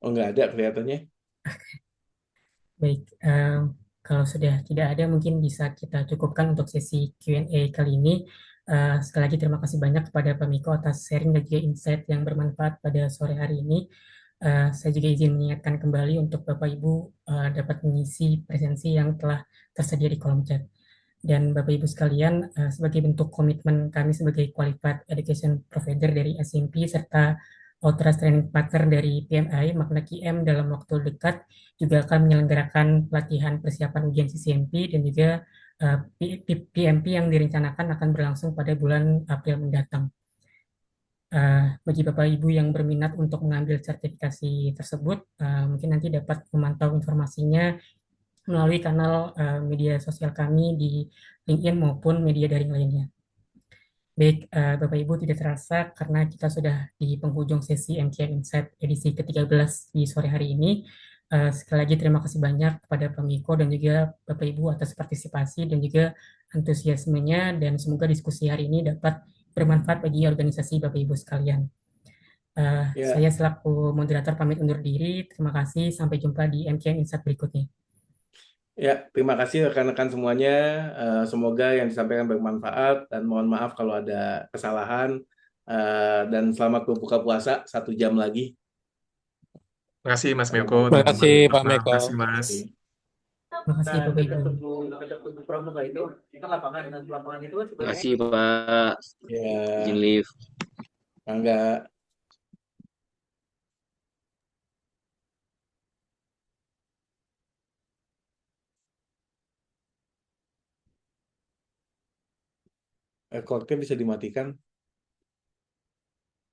Oh, nggak ada kelihatannya. Baik, kalau sudah tidak ada, mungkin bisa kita cukupkan untuk sesi Q&A kali ini. Sekali lagi terima kasih banyak kepada Pak Miko atas sharing dan juga insight yang bermanfaat pada sore hari ini. Saya juga izin mengingatkan kembali untuk Bapak Ibu dapat mengisi presensi yang telah tersedia di kolom chat. Dan Bapak Ibu sekalian, sebagai bentuk komitmen kami sebagai Qualified Education Provider dari SMP serta Authorized Training Partner dari PMI, Magna QM dalam waktu dekat juga akan menyelenggarakan pelatihan persiapan ujian CCNP dan juga PMP yang direncanakan akan berlangsung pada bulan April mendatang. Bagi Bapak Ibu yang berminat untuk mengambil sertifikasi tersebut, mungkin nanti dapat memantau informasinya melalui kanal media sosial kami di LinkedIn maupun media daring lainnya. Baik, Bapak Ibu, tidak terasa karena kita sudah di penghujung sesi MKM Insight edisi ke-13 di sore hari ini. Sekali lagi terima kasih banyak kepada Pak Miko dan juga Bapak Ibu atas partisipasi dan juga antusiasmenya, dan semoga diskusi hari ini dapat bermanfaat bagi organisasi Bapak Ibu sekalian. Saya selaku moderator pamit undur diri. Terima kasih. Sampai jumpa di MKM Insight berikutnya. Ya, terima kasih rekan-rekan semuanya. Semoga yang disampaikan bermanfaat dan mohon maaf kalau ada kesalahan. Dan selamat berbuka puasa 1 jam lagi. Terima kasih Mas Miko Terima dan kasih Pak terima Meko. kasih Mas. Terima kasih Nah, Bapak kita Ibu. tunggu pramuka itu kan lapangan itu kan Terima sebenarnya kasih Pak. Izin Ya, live. Angga. Recordnya bisa dimatikan.